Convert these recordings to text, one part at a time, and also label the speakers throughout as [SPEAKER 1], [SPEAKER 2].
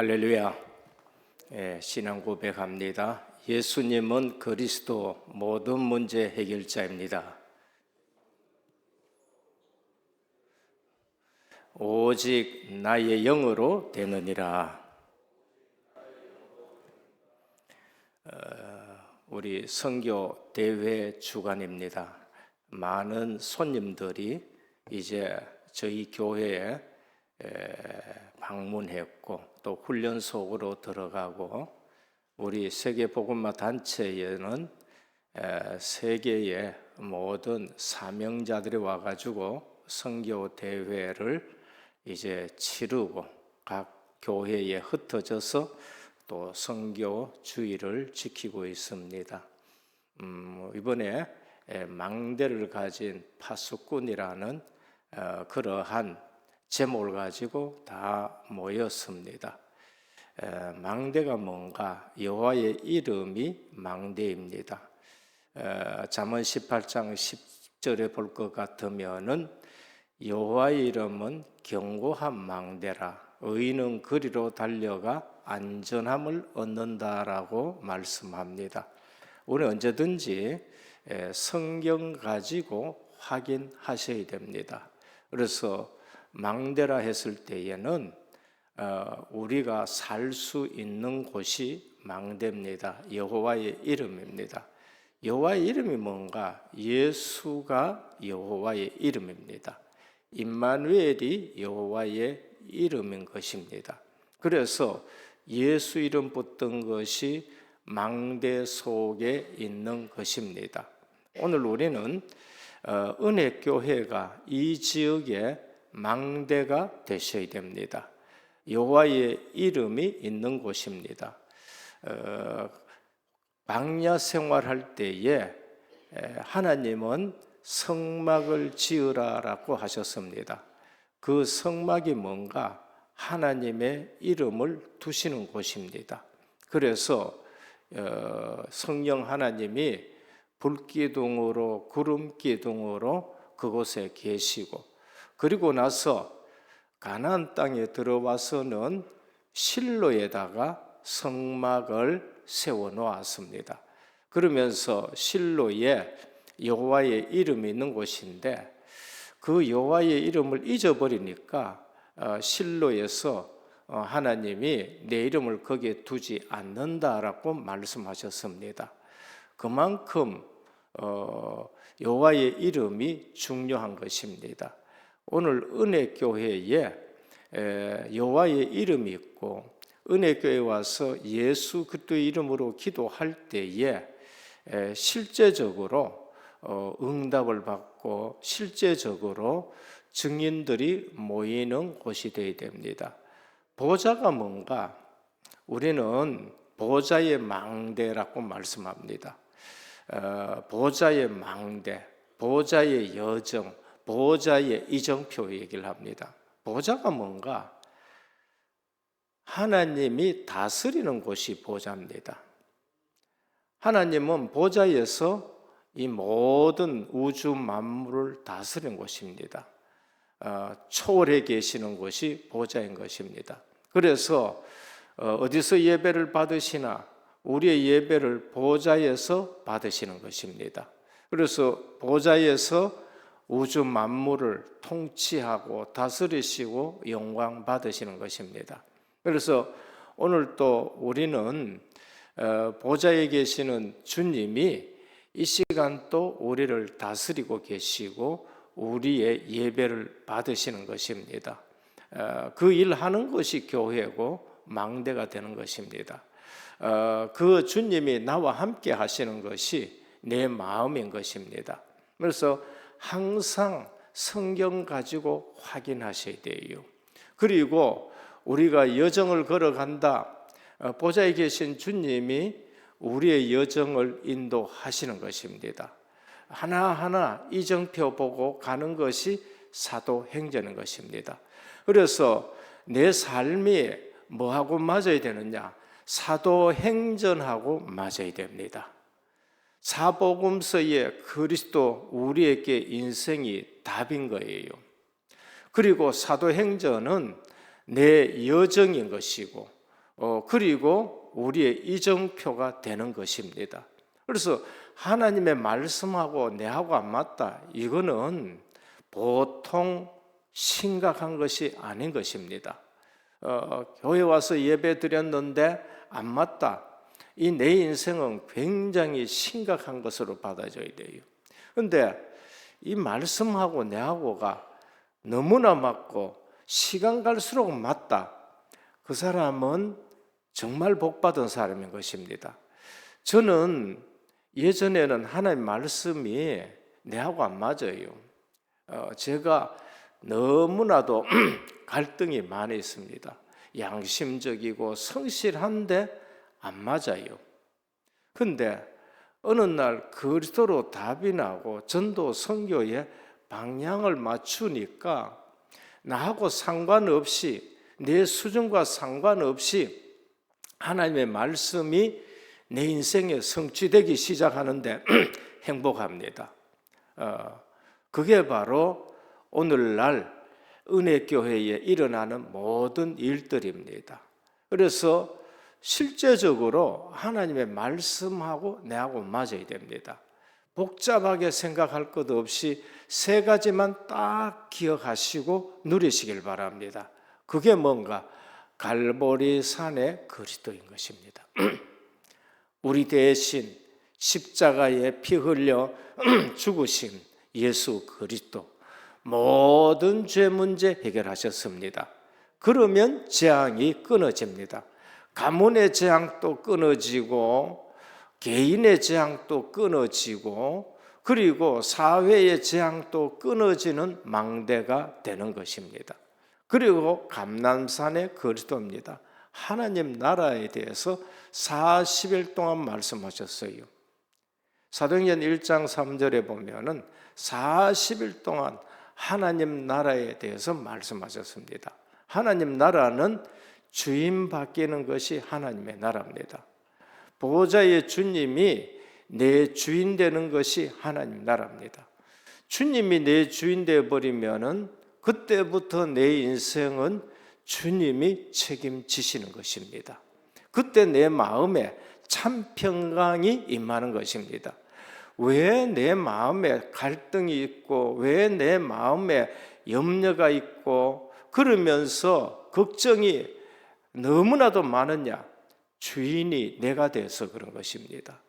[SPEAKER 1] 할렐루야. 신앙 고백합니다. 예수님은 그리스도 모든 문제 해결자입니다. 오직 나의 영으로 되느니라. 우리 선교 대회 주간입니다. 많은 손님들이 이제 저희 교회에 방문했고 또 훈련소로 들어가고, 우리 세계복음화 단체에는 세계의 모든 사명자들이 와가지고 선교 대회를 이제 치르고 각 교회에 흩어져서 또 선교 주의를 지키고 있습니다. 이번에 망대를 가진 파수꾼이라는 그러한 제목을 가지고 다 모였습니다. 망대가 뭔가? 여호와의 이름이 망대입니다. 잠언 18장 10절에 볼 것 같으면은 여호와의 이름은 견고한 망대라, 의인은 그리로 달려가 안전함을 얻는다라고 말씀합니다. 우리 언제든지 성경 가지고 확인하셔야 됩니다. 그래서 망대라 했을 때에는 우리가 살 수 있는 곳이 망대입니다. 여호와의 이름입니다. 여호와의 이름이 뭔가? 예수가 여호와의 이름입니다. 임마누엘이 여호와의 이름인 것입니다. 그래서 예수 이름 붙은 것이 망대 속에 있는 것입니다. 오늘 우리는 은혜교회가 이 지역에 망대가 되셔야 됩니다. 여호와의 이름이 있는 곳입니다. 광야 생활할 때에 하나님은 성막을 지으라라고 하셨습니다. 그 성막이 뭔가? 하나님의 이름을 두시는 곳입니다. 그래서 성령 하나님이 불기둥으로 구름기둥으로 그곳에 계시고, 그리고 나서 가나안 땅에 들어와서는 실로에다가 성막을 세워 놓았습니다. 그러면서 실로에 여호와의 이름이 있는 곳인데, 그 여호와의 이름을 잊어버리니까 실로에서 하나님이 내 이름을 거기에 두지 않는다라고 말씀하셨습니다. 그만큼 여호와의 이름이 중요한 것입니다. 오늘 은혜교회에 여호와의 이름이 있고, 은혜교회에 와서 예수 그리스도의 이름으로 기도할 때에 실제적으로 응답을 받고 실제적으로 증인들이 모이는 곳이 되어야 됩니다. 보좌가 뭔가? 우리는 보좌의 망대라고 말씀합니다. 보좌의 망대, 보좌의 여정, 보좌의 이정표 얘기를 합니다. 보좌가 뭔가? 하나님이 다스리는 곳이 보좌입니다. 하나님은 보좌에서 이 모든 우주 만물을 다스리는 곳입니다. 초월해 계시는 곳이 보좌인 것입니다. 그래서 어디서 예배를 받으시나? 우리의 예배를 보좌에서 받으시는 것입니다. 그래서 보좌에서 우주 만물을 통치하고 다스리시고 영광 받으시는 것입니다. 그래서 오늘 또 우리는 보좌에 계시는 주님이 이 시간 또 우리를 다스리고 계시고 우리의 예배를 받으시는 것입니다. 그 일하는 것이 교회고 망대가 되는 것입니다. 그 주님이 나와 함께 하시는 것이 내 마음인 것입니다. 그래서 항상 성경 가지고 확인하셔야 돼요. 그리고 우리가 여정을 걸어간다, 보좌에 계신 주님이 우리의 여정을 인도하시는 것입니다. 하나하나 이정표 보고 가는 것이 사도행전인 것입니다. 그래서 내 삶이 뭐하고 맞아야 되느냐? 사도행전하고 맞아야 됩니다. 사복음서의 그리스도, 우리에게 인생이 답인 거예요. 그리고 사도행전은 내 여정인 것이고, 그리고 우리의 이정표가 되는 것입니다. 그래서 하나님의 말씀하고 내하고 안 맞다, 이거는 보통 심각한 것이 아닌 것입니다. 교회 와서 예배 드렸는데 안 맞다, 이 내 인생은 굉장히 심각한 것으로 받아줘야 돼요. 그런데 이 말씀하고 내하고가 너무나 맞고 시간 갈수록 맞다, 그 사람은 정말 복받은 사람인 것입니다. 저는 예전에는 하나님 말씀이 내하고 안 맞아요. 제가 너무나도 갈등이 많이 있습니다. 양심적이고 성실한데 안 맞아요. 근데 어느 날 그리스도로 답이 나고 전도 선교의 방향을 맞추니까 나하고 상관없이, 내 수준과 상관없이 하나님의 말씀이 내 인생에 성취되기 시작하는데 행복합니다. 그게 바로 오늘날 은혜교회에 일어나는 모든 일들입니다. 그래서 실제적으로 하나님의 말씀하고 내하고 맞아야 됩니다. 복잡하게 생각할 것 없이 세 가지만 딱 기억하시고 누리시길 바랍니다. 그게 뭔가? 갈보리 산의 그리스도인 것입니다. 우리 대신 십자가에 피 흘려 죽으신 예수 그리스도, 모든 죄 문제 해결하셨습니다. 그러면 재앙이 끊어집니다. 가문의 재앙도 끊어지고, 개인의 재앙도 끊어지고, 그리고 사회의 재앙도 끊어지는 망대가 되는 것입니다. 그리고 감람산의 그리스도입니다. 하나님 나라에 대해서 40일 동안 말씀하셨어요. 사도행전 1장 3절에 보면은 40일 동안 하나님 나라에 대해서 말씀하셨습니다. 하나님 나라는 주인 바뀌는 것이 하나님의 나라입니다. 보호자의 주님이 내 주인 되는 것이 하나님 나라입니다. 주님이 내 주인 되어 버리면은 그때부터 내 인생은 주님이 책임지시는 것입니다. 그때 내 마음에 참 평강이 임하는 것입니다. 왜 내 마음에 갈등이 있고, 왜 내 마음에 염려가 있고, 그러면서 걱정이 너무나도 많으냐? 주인이 내가 돼서 그런 것입니다.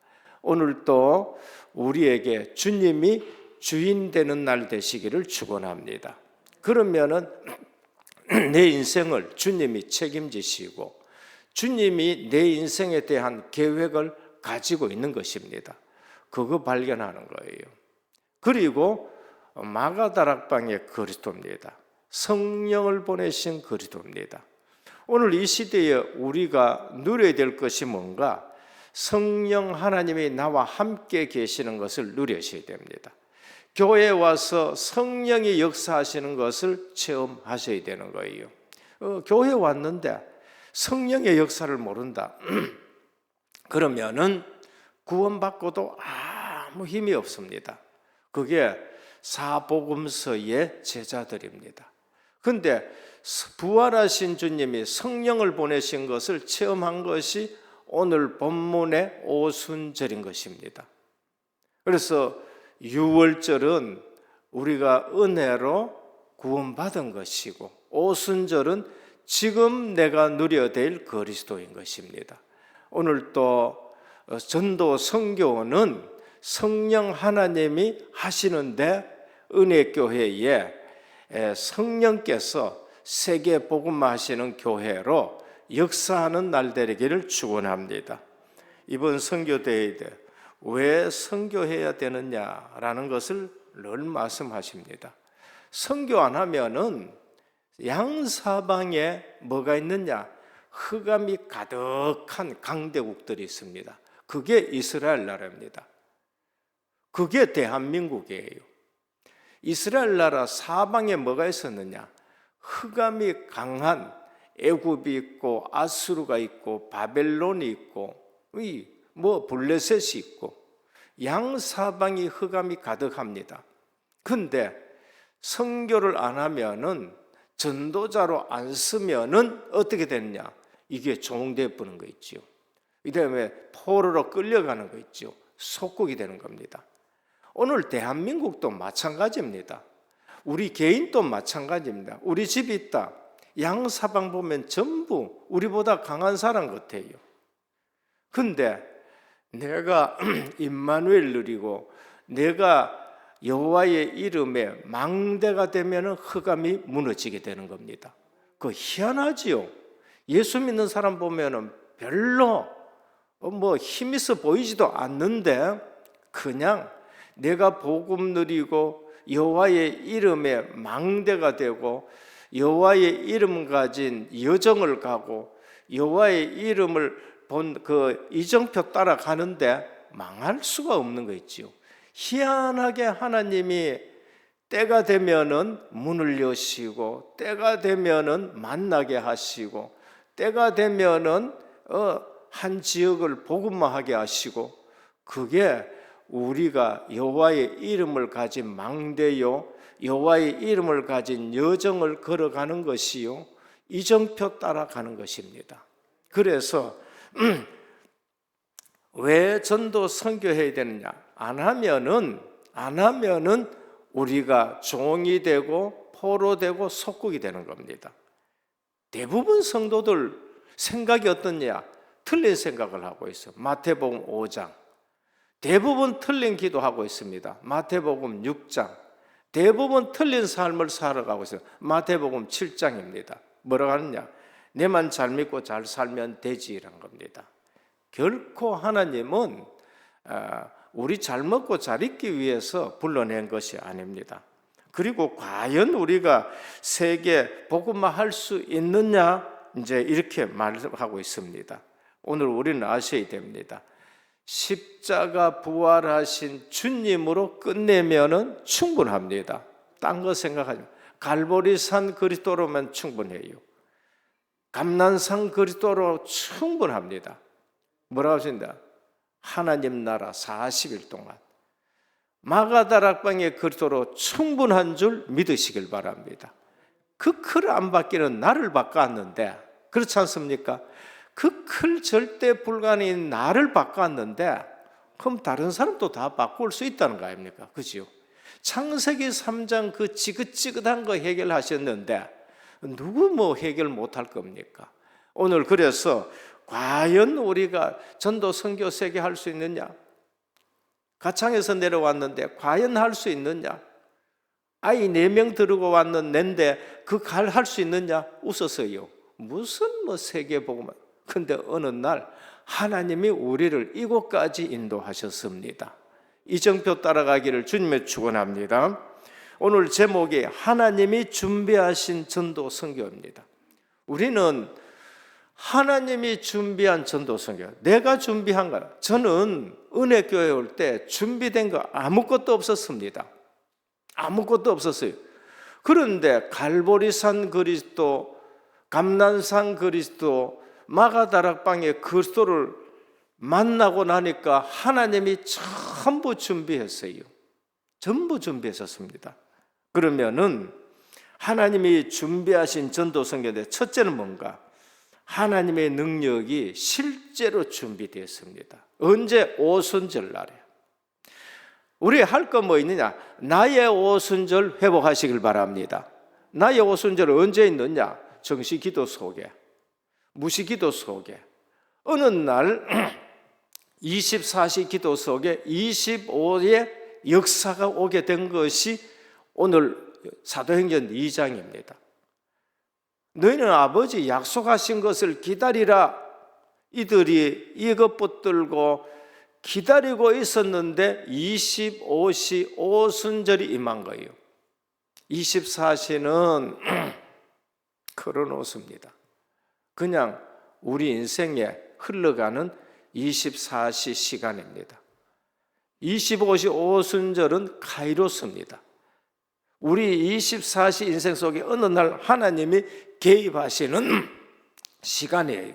[SPEAKER 1] 오늘도 우리에게 주님이 주인 되는 날 되시기를 축원합니다. 그러면은 내 인생을 주님이 책임지시고 주님이 내 인생에 대한 계획을 가지고 있는 것입니다. 그거 발견하는 거예요. 그리고 마가다락방의 그리스도입니다. 성령을 보내신 그리스도입니다. 오늘 이 시대에 우리가 누려야 될 것이 뭔가? 성령 하나님이 나와 함께 계시는 것을 누리셔야 됩니다. 교회에 와서 성령이 역사하시는 것을 체험하셔야 되는 거예요. 교회에 왔는데 성령의 역사를 모른다. 그러면은 구원받고도 아무 힘이 없습니다. 그게 사복음서의 제자들입니다. 그런데 부활하신 주님이 성령을 보내신 것을 체험한 것이 오늘 본문의 오순절인 것입니다. 그래서 유월절은 우리가 은혜로 구원받은 것이고, 오순절은 지금 내가 누려야 될 그리스도인 것입니다. 오늘 또 전도 선교는 성령 하나님이 하시는데, 은혜교회에 성령께서 세계 복음화하시는 교회로 역사하는 날 되기를 축원합니다. 이번 선교대회 때 왜 선교해야 되느냐라는 것을 늘 말씀하십니다. 선교 안 하면은 양사방에 뭐가 있느냐? 흑암이 가득한 강대국들이 있습니다. 그게 이스라엘 나라입니다. 그게 대한민국이에요. 이스라엘 나라 사방에 뭐가 있었느냐? 흑암이 강한 애굽이 있고, 아수르가 있고, 바벨론이 있고, 블레셋이 있고, 양사방이 흑암이 가득합니다. 근데 선교를 안 하면은, 전도자로 안 쓰면은 어떻게 되느냐? 이게 종되어 버는 거 있죠. 이 다음에 포로로 끌려가는 거 있죠. 속국이 되는 겁니다. 오늘 대한민국도 마찬가지입니다. 우리 개인도 마찬가지입니다. 우리 집이 있다. 양사방 보면 전부 우리보다 강한 사람 같아요. 근데 내가 임마누엘 누리고 내가 여호와의 이름에 망대가 되면 흑암이 무너지게 되는 겁니다. 그 희한하지요. 예수 믿는 사람 보면은 별로 힘 있어 보이지도 않는데 그냥 내가 복음 누리고 여호와의 이름에 망대가 되고 여호와의 이름 가진 여정을 가고 여호와의 이름을 본 그 이정표 따라가는데 망할 수가 없는 거 있지요. 희한하게 하나님이 때가 되면은 문을 여시고 때가 되면은 만나게 하시고 때가 되면은 한 지역을 복음화하게 하시고 그게 우리가 여호와의 이름을 가진 망대요 여호와의 이름을 가진 여정을 걸어가는 것이요 이정표 따라가는 것입니다. 그래서 왜 전도 선교해야 되느냐? 안 하면은 우리가 종이 되고 포로 되고 속국이 되는 겁니다. 대부분 성도들 생각이 어떠냐? 틀린 생각을 하고 있어요. 마태복음 5장 대부분 틀린 기도하고 있습니다. 마태복음 6장 대부분 틀린 삶을 살아가고 있어요. 마태복음 7장입니다. 뭐라고 하느냐? 내만 잘 믿고 잘 살면 되지라는 겁니다. 결코 하나님은 우리 잘 먹고 잘 있기 위해서 불러낸 것이 아닙니다. 그리고 과연 우리가 세계 복음화 할 수 있느냐? 이제 이렇게 말하고 있습니다. 오늘 우리는 아셔야 됩니다. 십자가 부활하신 주님으로 끝내면은 충분합니다. 딴 거 생각하지 마. 갈보리산 그리스도로만 충분해요. 감난산 그리스도로 충분합니다. 뭐라고 하신다? 하나님 나라 40일 동안 마가다락방의 그리스도로 충분한 줄 믿으시길 바랍니다. 그 클 안 받기는 나를 바꿨는데 그렇지 않습니까? 그 클 절대 불가능인 나를 바꿨는데 그럼 다른 사람도 다 바꿀 수 있다는 거 아닙니까? 그죠? 창세기 3장 그 지긋지긋한 거 해결하셨는데 누구 해결 못할 겁니까? 오늘 그래서 과연 우리가 전도 선교 세계 할 수 있느냐? 가창에서 내려왔는데 과연 할 수 있느냐? 아이 4명 들고 왔는데 그 할 수 있느냐? 웃었어요. 무슨 세계 복음. 근데 어느 날 하나님이 우리를 이곳까지 인도하셨습니다. 이정표 따라가기를 주님의 축원합니다. 오늘 제목이 하나님이 준비하신 전도 선교입니다. 우리는 하나님이 준비한 전도 선교, 내가 준비한 거야. 저는 은혜교회 올 때 준비된 거 아무것도 없었습니다. 아무것도 없었어요. 그런데 갈보리산 그리스도, 감난산 그리스도, 마가다락방의 그리스도를 만나고 나니까 하나님이 전부 준비했어요. 전부 준비했었습니다. 그러면은 하나님이 준비하신 전도 선교인데 첫째는 뭔가? 하나님의 능력이 실제로 준비되었습니다. 언제? 오순절 날에. 우리 할 거 뭐 있느냐? 나의 오순절 회복하시길 바랍니다. 나의 오순절 언제 있느냐? 정시기도 속에, 무시기도 속에. 어느 날 24시 기도 속에 25의 역사가 오게 된 것이 오늘 사도행전 2장입니다. 너희는 아버지 약속하신 것을 기다리라. 이들이 이것 붙들고 기다리고 있었는데 25시 오순절이 임한 거예요. 24시는 크로노스입니다. 그냥 우리 인생에 흘러가는 24시 시간입니다. 25시 오순절은 카이로스입니다. 우리 24시 인생 속에 어느 날 하나님이 개입하시는 시간이에요.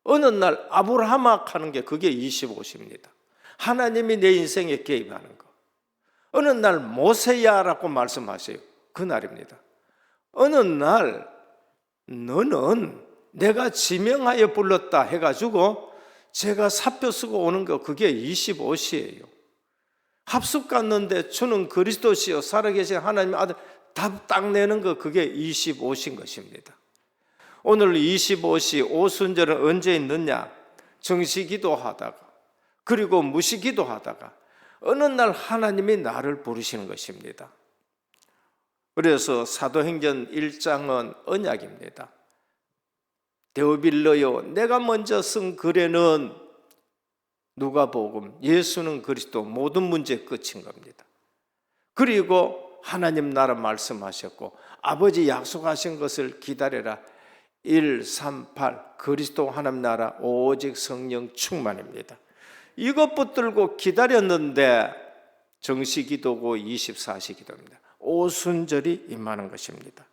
[SPEAKER 1] 어느 날 아브라함악 하는 게 그게 25시입니다. 하나님이 내 인생에 개입하는 거. 어느 날 모세야라고 말씀하세요. 그날입니다. 어느 날 너는 내가 지명하여 불렀다 해가지고 제가 사표 쓰고 오는 거 그게 25시예요. 합숙 갔는데 주는 그리스도시요 살아계신 하나님의 아들 답 딱 내는 거 그게 25시인 것입니다. 오늘 25시 오순절은 언제 있느냐? 정시기도 하다가 그리고 무시기도 하다가 어느 날 하나님이 나를 부르시는 것입니다. 그래서 사도행전 1장은 언약입니다. 데오빌러요, 내가 먼저 쓴 글에는 누가복음, 예수는 그리스도 모든 문제 끝인 겁니다. 그리고 하나님 나라 말씀하셨고 아버지 약속하신 것을 기다려라. 1, 3, 8 그리스도 하나님 나라 오직 성령 충만입니다. 이것 붙들고 기다렸는데 정시기도고 24시 기도입니다. 오순절이 임하는 것입니다.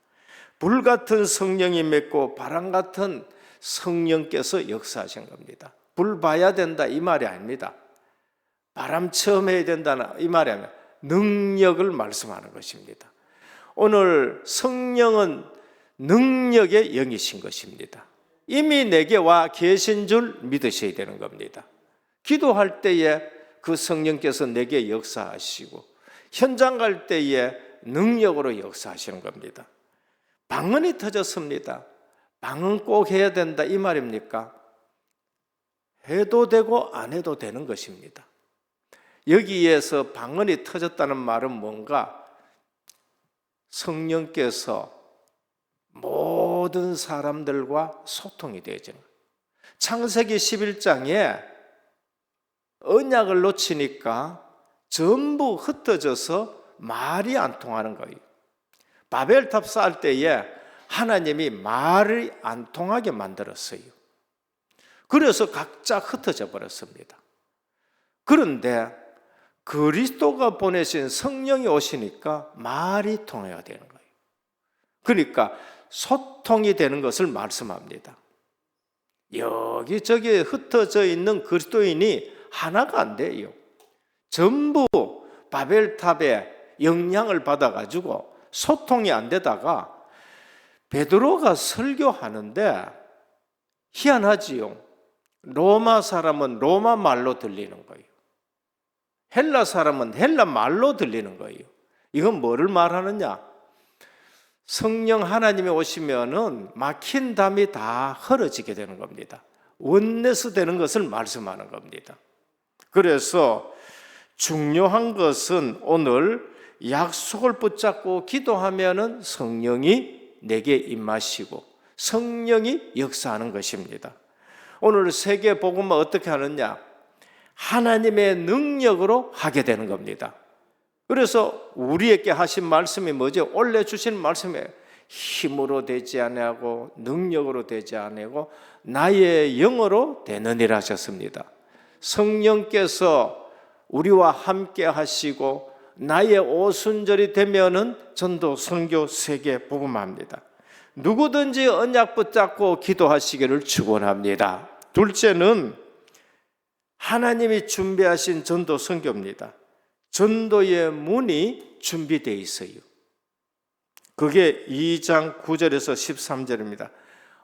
[SPEAKER 1] 불같은 성령이 맺고 바람같은 성령께서 역사하신 겁니다. 불 봐야 된다 이 말이 아닙니다. 바람 처음 해야 된다는 이 말이 아니라 능력을 말씀하는 것입니다. 오늘 성령은 능력의 영이신 것입니다. 이미 내게 와 계신 줄 믿으셔야 되는 겁니다. 기도할 때에 그 성령께서 내게 역사하시고 현장 갈 때에 능력으로 역사하시는 겁니다. 방언이 터졌습니다. 방언 꼭 해야 된다 이 말입니까? 해도 되고 안 해도 되는 것입니다. 여기에서 방언이 터졌다는 말은 뭔가 성령께서 모든 사람들과 소통이 되어지는 거예요. 창세기 11장에 언약을 놓치니까 전부 흩어져서 말이 안 통하는 거예요. 바벨탑 쌓을 때에 하나님이 말이 안 통하게 만들었어요. 그래서 각자 흩어져 버렸습니다. 그런데 그리스도가 보내신 성령이 오시니까 말이 통해야 되는 거예요. 그러니까 소통이 되는 것을 말씀합니다. 여기저기 흩어져 있는 그리스도인이 하나가 안 돼요. 전부 바벨탑에 영향을 받아가지고 소통이 안 되다가 베드로가 설교하는데 희한하지요. 로마 사람은 로마 말로 들리는 거예요. 헬라 사람은 헬라 말로 들리는 거예요. 이건 뭐를 말하느냐? 성령 하나님이 오시면은 막힌 담이 다 헐어지게 되는 겁니다. 원내스 되는 것을 말씀하는 겁니다. 그래서 중요한 것은 오늘 약속을 붙잡고 기도하면은 성령이 내게 임하시고 성령이 역사하는 것입니다. 오늘 세계 복음은 어떻게 하느냐? 하나님의 능력으로 하게 되는 겁니다. 그래서 우리에게 하신 말씀이 뭐죠? 원래 주신 말씀이 힘으로 되지 아니하고 능력으로 되지 아니하고 나의 영으로 되느니라 하셨습니다. 성령께서 우리와 함께 하시고 나의 오순절이 되면은 전도 선교 세계 복음합니다. 누구든지 언약 붙잡고 기도하시기를 축원합니다. 둘째는 하나님이 준비하신 전도 선교입니다. 전도의 문이 준비되어 있어요. 그게 2장 9절에서 13절입니다.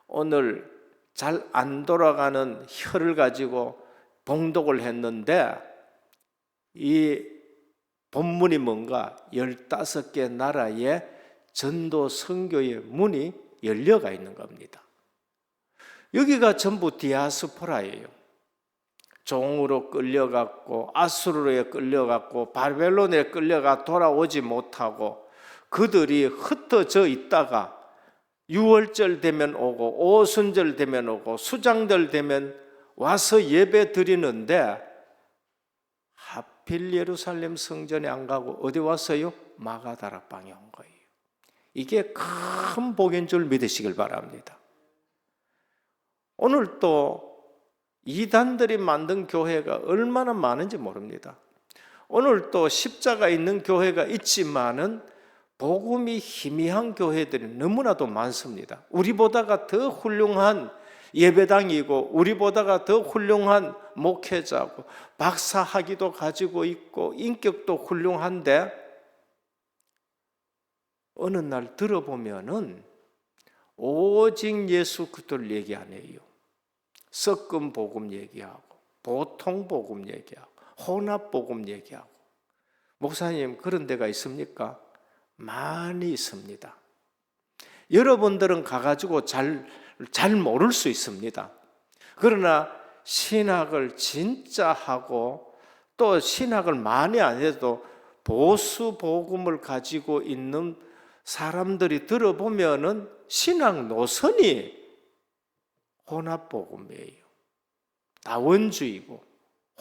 [SPEAKER 1] 오늘 잘 안 돌아가는 혀를 가지고 봉독을 했는데 이 본문이 뭔가 15개 나라의 전도 선교의 문이 열려가 있는 겁니다. 여기가 전부 디아스포라예요. 종으로 끌려갔고 아수르에 끌려갔고 바벨론에 끌려가 돌아오지 못하고 그들이 흩어져 있다가 6월절 되면 오고 오순절 되면 오고 수장절 되면 와서 예배 드리는데 하필 예루살렘 성전에 안 가고 어디 왔어요? 마가다락방에 온 거예요. 이게 큰 복인 줄 믿으시길 바랍니다. 오늘 또 이단들이 만든 교회가 얼마나 많은지 모릅니다. 오늘 또 십자가 있는 교회가 있지만은 복음이 희미한 교회들이 너무나도 많습니다. 우리보다가 더 훌륭한 예배당이고 우리보다가 더 훌륭한 목회자고 박사 학위도 가지고 있고 인격도 훌륭한데 어느 날 들어보면은 오직 예수 그리스도를 얘기 안 해요. 섞은 복음 얘기하고 보통 복음 얘기하고 혼합 복음 얘기하고. 목사님, 그런 데가 있습니까? 많이 있습니다. 여러분들은 가가지고 잘 모를 수 있습니다. 그러나 신학을 진짜 하고 또 신학을 많이 안 해도 보수 복음을 가지고 있는 사람들이 들어보면은 신학 노선이 혼합 복음이에요. 다원주의고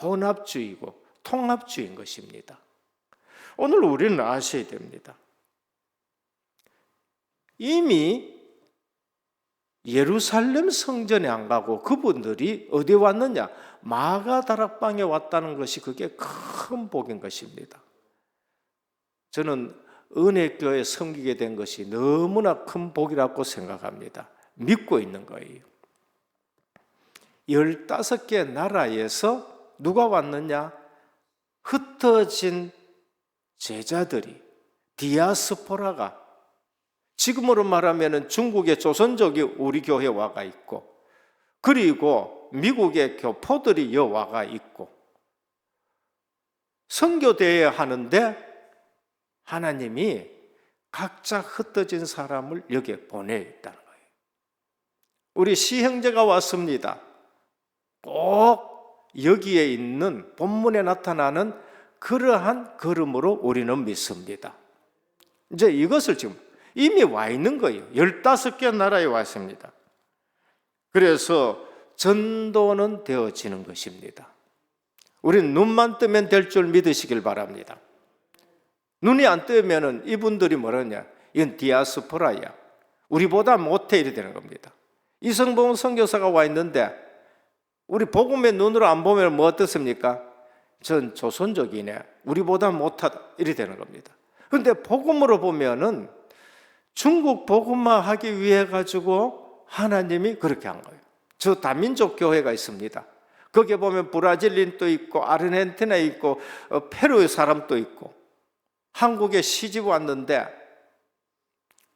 [SPEAKER 1] 혼합주의고 통합주의인 것입니다. 오늘 우리는 아셔야 됩니다. 이미 예루살렘 성전에 안 가고 그분들이 어디에 왔느냐? 마가다락방에 왔다는 것이 그게 큰 복인 것입니다. 저는 은혜교회 섬기게 된 것이 너무나 큰 복이라고 생각합니다. 믿고 있는 거예요. 15개 나라에서 누가 왔느냐? 흩어진 제자들이, 디아스포라가, 지금으로 말하면 중국의 조선족이 우리 교회에 와가 있고, 그리고 미국의 교포들이 와가 있고, 선교대회 하는데 하나님이 각자 흩어진 사람을 여기에 보내있다는 거예요. 우리 시형제가 왔습니다. 꼭 여기에 있는 본문에 나타나는 그러한 걸음으로 우리는 믿습니다. 이제 이것을 지금 이미 와 있는 거예요. 15개 나라에 왔습니다. 그래서 전도는 되어지는 것입니다. 우리는 눈만 뜨면 될 줄 믿으시길 바랍니다. 눈이 안 뜨면 이분들이 뭐라냐? 이건 디아스포라야. 우리보다 못해 이래 되는 겁니다. 이성봉 선교사가 와 있는데 우리 복음의 눈으로 안 보면 뭐 어떻습니까? 전 조선족이네. 우리보다 못하다 이래 되는 겁니다. 그런데 복음으로 보면은 중국 복음화 하기 위해 가지고 하나님이 그렇게 한 거예요. 저 다민족 교회가 있습니다. 거기에 보면 브라질인도 있고 아르헨티나 있고 페루의 사람도 있고 한국에 시집 왔는데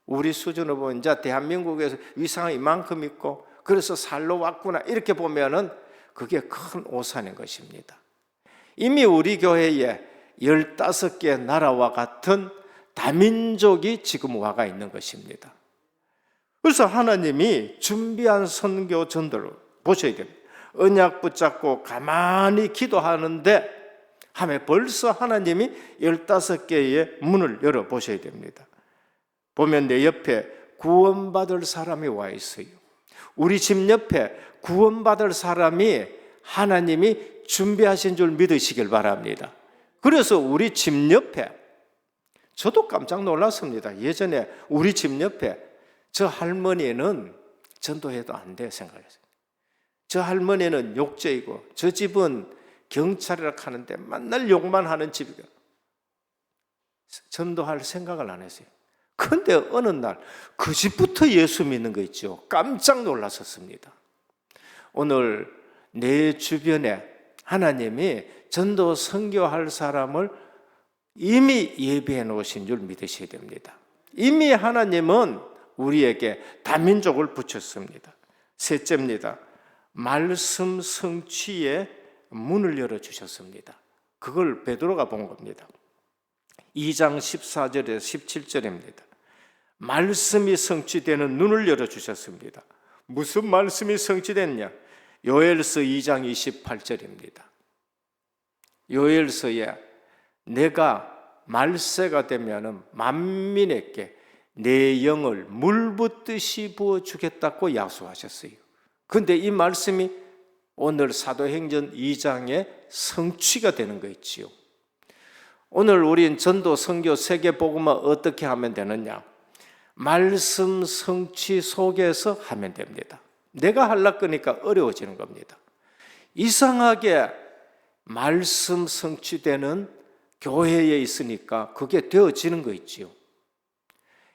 [SPEAKER 1] 우리 수준으로 보면 이제 대한민국에서 위상이 이만큼 있고 그래서 살러 왔구나 이렇게 보면은 그게 큰 오산인 것입니다. 이미 우리 교회에 15개 나라와 같은 다민족이 지금 와가 있는 것입니다. 그래서 하나님이 준비한 선교 전도를 보셔야 됩니다. 언약 붙잡고 가만히 기도하는데 하면 벌써 하나님이 15개의 문을 열어보셔야 됩니다. 보면 내 옆에 구원받을 사람이 와 있어요. 우리 집 옆에 구원받을 사람이 하나님이 준비하신 줄 믿으시길 바랍니다. 그래서 우리 집 옆에 저도 깜짝 놀랐습니다. 예전에 우리 집 옆에 저 할머니는 전도해도 안 돼 생각했어요. 저 할머니는 욕죄이고 저 집은 경찰이라 하는데 맨날 욕만 하는 집이고 전도할 생각을 안 했어요. 그런데 어느 날 그 집부터 예수 믿는 거 있죠. 깜짝 놀랐었습니다. 오늘 내 주변에 하나님이 전도 선교할 사람을 이미 예비해 놓으신 줄 믿으셔야 됩니다. 이미 하나님은 우리에게 다민족을 붙였습니다. 셋째입니다. 말씀 성취의 문을 열어주셨습니다. 그걸 베드로가 본 겁니다. 2장 14절에서 17절입니다. 말씀이 성취되는 눈을 열어주셨습니다. 무슨 말씀이 성취됐냐? 요엘서 2장 28절입니다. 요엘서에 내가 말세가 되면은 만민에게 내 영을 물 붓듯이 부어주겠다고 약속하셨어요. 그런데 이 말씀이 오늘 사도행전 2장에 성취가 되는 거 있지요. 오늘 우린 전도, 선교, 세계복음화 어떻게 하면 되느냐? 말씀 성취 속에서 하면 됩니다. 내가 하려고 하니까 어려워지는 겁니다. 이상하게 말씀 성취되는 교회에 있으니까 그게 되어지는 거 있지요.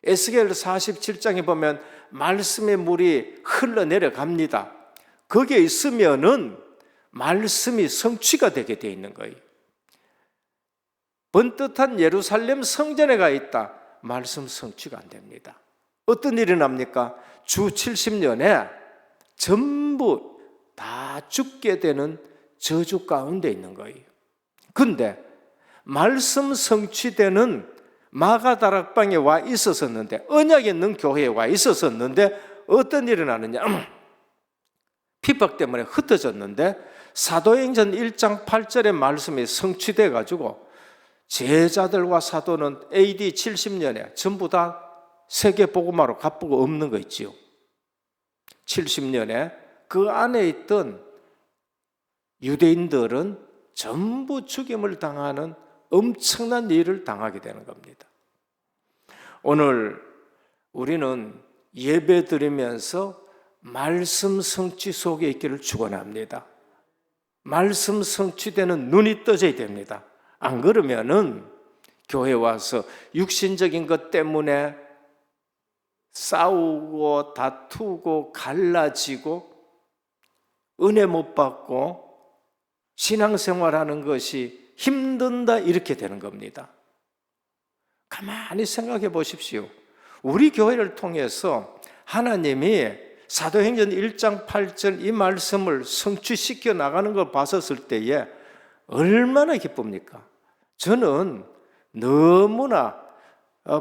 [SPEAKER 1] 에스겔 47장에 보면 말씀의 물이 흘러내려갑니다. 거기에 있으면은 말씀이 성취가 되게 되어 있는 거예요. 번듯한 예루살렘 성전에 가 있다. 말씀 성취가 안 됩니다. 어떤 일이 납니까? 주 70년에 전부 다 죽게 되는 저주 가운데 있는 거예요. 근데 말씀 성취되는 마가다락방에 와 있었었는데, 언약에 있는 교회에 와 있었었는데 어떤 일이 나느냐? 핍박 때문에 흩어졌는데 사도행전 1장 8절의 말씀이 성취돼 가지고 제자들과 사도는 AD 70년에 전부 다 세계 복음화로 가쁘고 없는 거 있지요. 70년에 그 안에 있던 유대인들은 전부 죽임을 당하는 엄청난 일을 당하게 되는 겁니다. 오늘 우리는 예배 드리면서 말씀 성취 속에 있기를 축원합니다. 말씀 성취되는 눈이 떠져야 됩니다. 안 그러면은 교회 와서 육신적인 것 때문에 싸우고 다투고 갈라지고 은혜 못 받고 신앙생활하는 것이 힘든다, 이렇게 되는 겁니다. 가만히 생각해 보십시오. 우리 교회를 통해서 하나님이 사도행전 1장 8절 이 말씀을 성취시켜 나가는 걸 봤었을 때에 얼마나 기쁩니까? 저는 너무나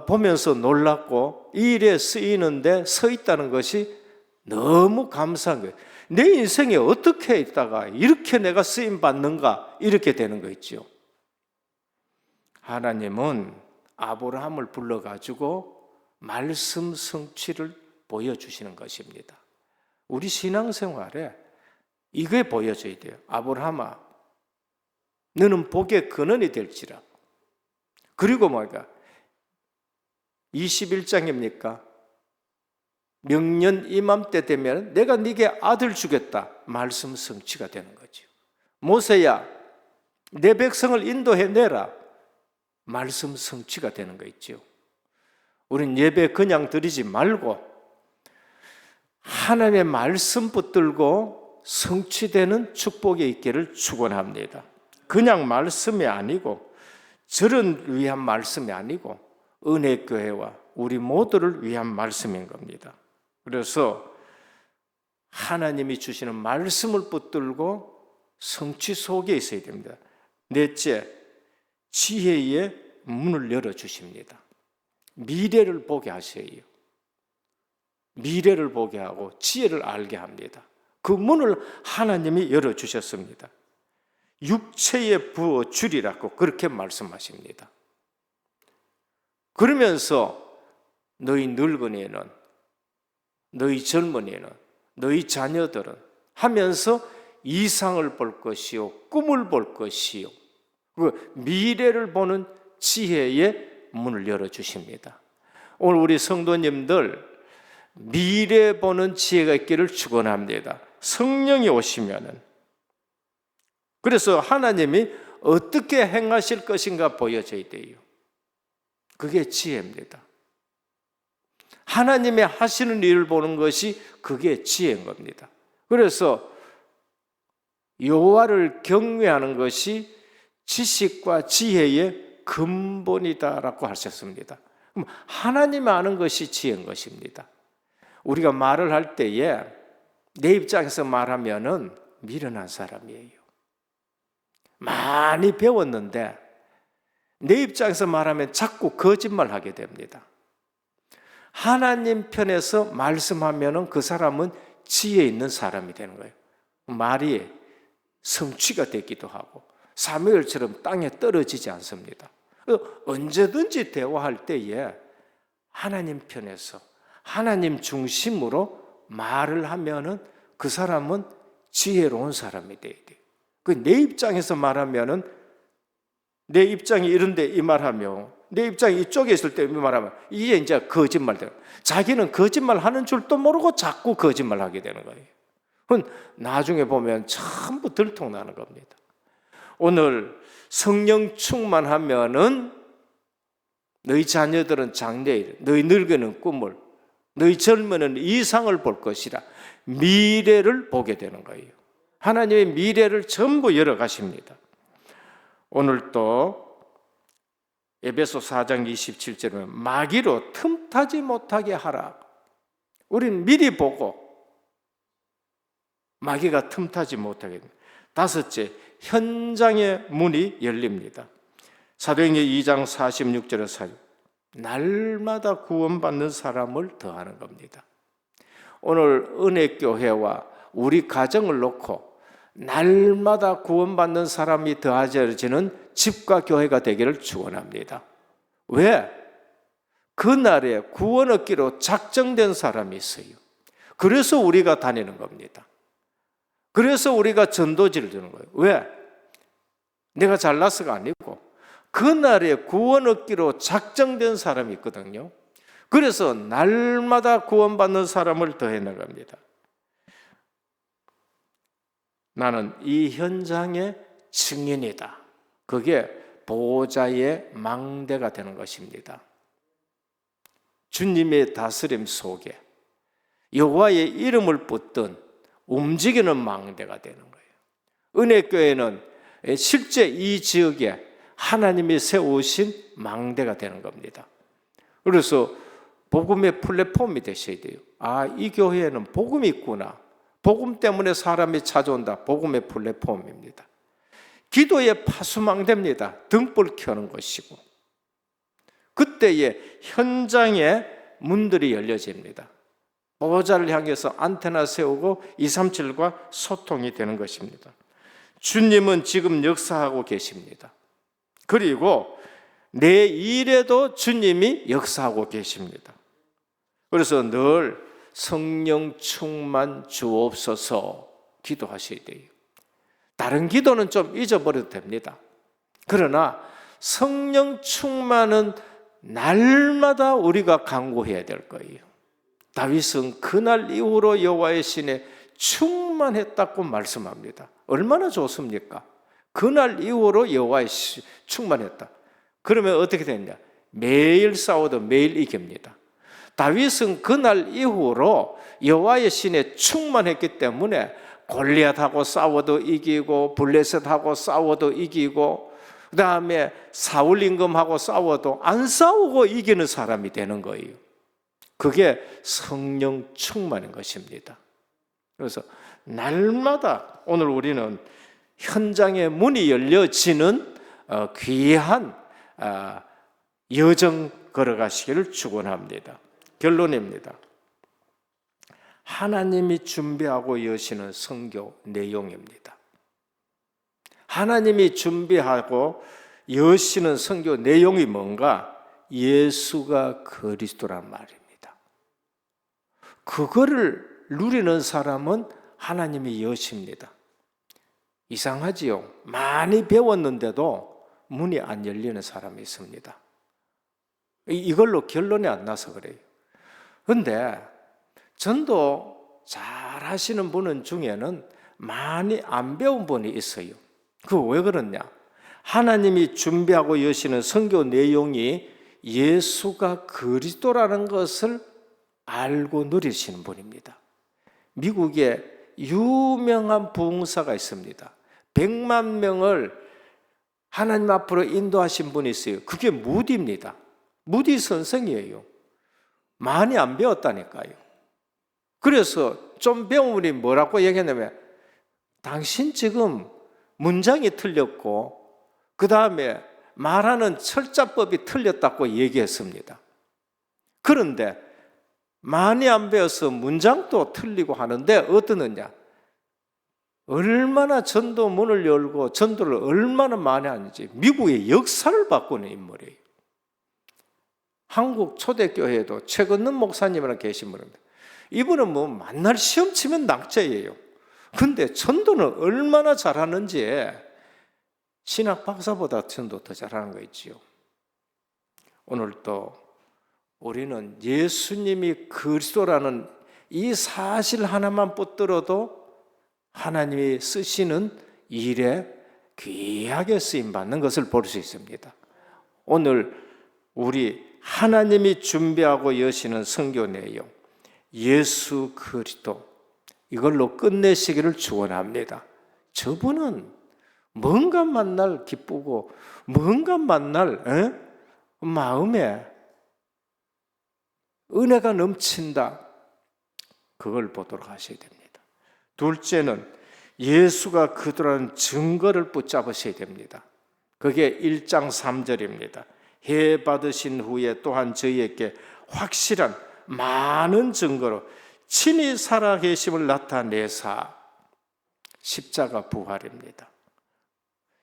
[SPEAKER 1] 보면서 놀랐고 이 일에 쓰이는데 서 있다는 것이 너무 감사한 거예요. 내 인생에 어떻게 있다가 이렇게 내가 쓰임 받는가, 이렇게 되는 거 있죠. 하나님은 아브라함을 불러가지고 말씀 성취를 보여주시는 것입니다. 우리 신앙생활에 이게 보여져야 돼요. 아브라함아, 너는 복의 근원이 될지라. 그리고 뭐가 21장입니까? 명년 이맘때 되면 내가 네게 아들 주겠다. 말씀 성취가 되는 거죠. 모세야, 내 백성을 인도해내라. 말씀 성취가 되는 거 있죠. 우린 예배 그냥 드리지 말고 하나님의 말씀 붙들고 성취되는 축복이 있기를 축원합니다. 그냥 말씀이 아니고 저를 위한 말씀이 아니고 은혜교회와 우리 모두를 위한 말씀인 겁니다. 그래서 하나님이 주시는 말씀을 붙들고 성취 속에 있어야 됩니다. 넷째, 지혜의 문을 열어주십니다. 미래를 보게 하셔요. 미래를 보게 하고 지혜를 알게 합니다. 그 문을 하나님이 열어주셨습니다. 육체에 부어 주리라고 그렇게 말씀하십니다. 그러면서 너희 늙은이는, 너희 젊은이는, 너희 자녀들은 하면서 이상을 볼 것이요, 꿈을 볼 것이요, 그 미래를 보는 지혜의 문을 열어주십니다. 오늘 우리 성도님들 미래 보는 지혜가 있기를 축원합니다. 성령이 오시면은, 그래서 하나님이 어떻게 행하실 것인가 보여져야 돼요. 그게 지혜입니다. 하나님의 하시는 일을 보는 것이 그게 지혜인 겁니다. 그래서 여호와를 경외하는 것이 지식과 지혜의 근본이다라고 하셨습니다. 그럼 하나님 아는 것이 지혜인 것입니다. 우리가 말을 할 때에 내 입장에서 말하면은 미련한 사람이에요. 많이 배웠는데 내 입장에서 말하면 자꾸 거짓말하게 됩니다. 하나님 편에서 말씀하면은 그 사람은 지혜 있는 사람이 되는 거예요. 말이 성취가 되기도 하고 사무엘처럼 땅에 떨어지지 않습니다. 언제든지 대화할 때에 하나님 편에서 하나님 중심으로 말을 하면은 그 사람은 지혜로운 사람이 돼야 돼요. 내 입장에서 말하면은 내 입장이 이런데 이 말하며 내 입장이 이쪽에 있을 때 이 말하면 이게 이제 거짓말돼요. 자기는 거짓말하는 줄도 모르고 자꾸 거짓말하게 되는 거예요. 그건 나중에 보면 전부 들통나는 겁니다. 오늘 성령 충만하면은 너희 자녀들은 장래일, 너희 늙은이는 꿈을, 너희 젊은이는 이상을 볼 것이라 미래를 보게 되는 거예요. 하나님의 미래를 전부 열어가십니다. 오늘 또 에베소 4장 27절에 마귀로 틈타지 못하게 하라. 우리는 미리 보고 마귀가 틈타지 못하게. 다섯째, 현장의 문이 열립니다. 사도행전 2장 46절에 날마다 구원받는 사람을 더하는 겁니다. 오늘 은혜교회와 우리 가정을 놓고 날마다 구원받는 사람이 더하여지는 집과 교회가 되기를 축원합니다. 왜? 그날에 구원 얻기로 작정된 사람이 있어요. 그래서 우리가 다니는 겁니다. 그래서 우리가 전도지를 주는 거예요. 왜? 내가 잘나서가 아니고 그날에 구원 얻기로 작정된 사람이 있거든요. 그래서 날마다 구원받는 사람을 더해 나갑니다. 나는 이 현장의 증인이다. 그게 보호자의 망대가 되는 것입니다. 주님의 다스림 속에 여호와의 이름을 붙든 움직이는 망대가 되는 거예요. 은혜교회는 실제 이 지역에 하나님이 세우신 망대가 되는 겁니다. 그래서 복음의 플랫폼이 되셔야 돼요. 아, 이 교회에는 복음이 있구나. 복음 때문에 사람이 찾아온다. 복음의 플랫폼입니다. 기도의 파수망대입니다. 등불 켜는 것이고 그때에 현장의 문들이 열려집니다. 보호자를 향해서 안테나 세우고 237과 소통이 되는 것입니다. 주님은 지금 역사하고 계십니다. 그리고 내 일에도 주님이 역사하고 계십니다. 그래서 늘 성령 충만 주옵소서 기도하셔야 돼요. 다른 기도는 좀 잊어버려도 됩니다. 그러나 성령 충만은 날마다 우리가 간구해야 될 거예요. 다윗은 그날 이후로 여호와의 신에 충만했다고 말씀합니다. 얼마나 좋습니까? 그날 이후로 여호와의 신 충만했다. 그러면 어떻게 됐냐? 매일 싸워도 매일 이깁니다. 다윗은 그날 이후로 여호와의 신에 충만했기 때문에 골리앗하고 싸워도 이기고 블레셋하고 싸워도 이기고 그 다음에 사울 임금하고 싸워도 안 싸우고 이기는 사람이 되는 거예요. 그게 성령 충만인 것입니다. 그래서 날마다 오늘 우리는 현장의 문이 열려지는 귀한 여정 걸어가시기를 축원합니다. 결론입니다. 하나님이 준비하고 여시는 선교 내용입니다. 하나님이 준비하고 여시는 선교 내용이 뭔가? 예수가 그리스도란 말입니다. 그거를 누리는 사람은 하나님이 여십니다. 이상하지요? 많이 배웠는데도 문이 안 열리는 사람이 있습니다. 이걸로 결론이 안 나서 그래요. 그런데 전도 잘 하시는 분 중에는 많이 안 배운 분이 있어요. 그거 왜 그러냐? 하나님이 준비하고 여시는 선교 내용이 예수가 그리스도라는 것을 알고 누리시는 분입니다. 미국에 유명한 부흥사가 있습니다. 100만 명을 하나님 앞으로 인도하신 분이 있어요. 그게 무디입니다. 무디 선생이에요. 많이 안 배웠다니까요. 그래서 좀 배운 분이 뭐라고 얘기했냐면 당신 지금 문장이 틀렸고 그 다음에 말하는 철자법이 틀렸다고 얘기했습니다. 그런데 많이 안 배워서 문장도 틀리고 하는데 어떠느냐? 얼마나 전도 문을 열고 전도를 얼마나 많이 하는지 미국의 역사를 바꾸는 인물이에요. 한국 초대교회에도 최건능 목사님이라는 계신 분입니다. 이분은 뭐 만날 시험 치면 낙제예요. 근데 전도는 얼마나 잘하는지 신학 박사보다 전도 더 잘하는 거 있지요. 오늘 또 우리는 예수님이 그리스도라는 이 사실 하나만 붙들어도 하나님이 쓰시는 일에 귀하게 쓰임받는 것을 볼 수 있습니다. 오늘 우리 하나님이 준비하고 여시는 선교 내용 예수 그리스도 이걸로 끝내시기를 축원합니다. 저분은 뭔가 만날 기쁘고 뭔가 만날 마음에 은혜가 넘친다. 그걸 보도록 하셔야 됩니다. 둘째는 예수가 그들한 증거를 붙잡으셔야 됩니다. 그게 1장 3절입니다. 해 받으신 후에 또한 저희에게 확실한 많은 증거로 친히 살아계심을 나타내사. 십자가 부활입니다.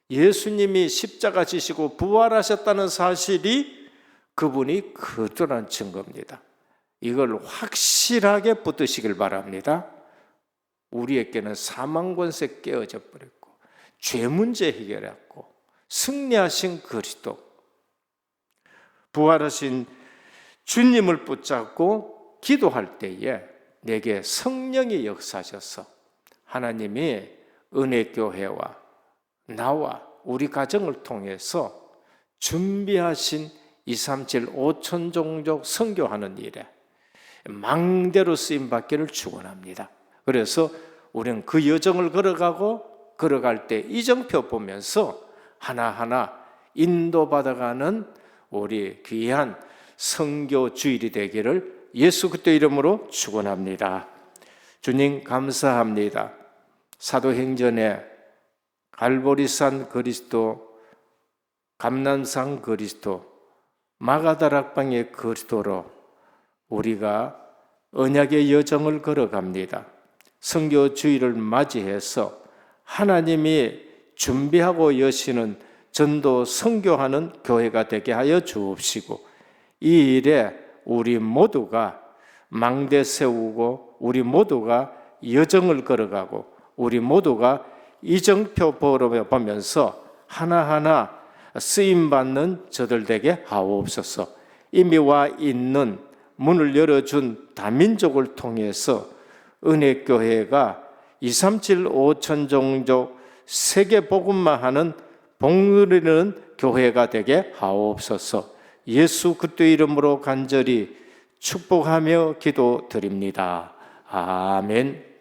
[SPEAKER 1] 예수님이 십자가 지시고 부활하셨다는 사실이 그분이 거듭난 증거입니다. 이걸 확실하게 붙드시길 바랍니다. 우리에게는 사망 권세 깨어져 버렸고 죄 문제 해결했고 승리하신 그리스도, 부활하신 주님을 붙잡고 기도할 때에 내게 성령이 역사하셔서 하나님이 은혜교회와 나와 우리 가정을 통해서 준비하신 237 5천 종족 선교하는 일에 망대로 쓰임받기를 축원합니다. 그래서 우리는 그 여정을 걸어갈 때 이정표 보면서 하나하나 인도받아가는 우리 귀한 선교 주일이 되기를 예수 그리스도 이름으로 축원합니다. 주님 감사합니다. 사도행전에 갈보리산 그리스도, 감람산 그리스도, 마가다락방의 그리스도로 우리가 언약의 여정을 걸어갑니다. 선교 주일을 맞이해서 하나님이 준비하고 여시는 전도 선교하는 교회가 되게 하여 주옵시고, 이 일에 우리 모두가 망대 세우고 우리 모두가 여정을 걸어가고 우리 모두가 이정표 보면서 하나하나 쓰임받는 저들 되게 하옵소서. 이미 와 있는 문을 열어준 다민족을 통해서 은혜교회가 237 5천 종족 세계 복음만 하는 복누리는 교회가 되게 하옵소서. 예수 그리스도 이름으로 간절히 축복하며 기도드립니다. 아멘.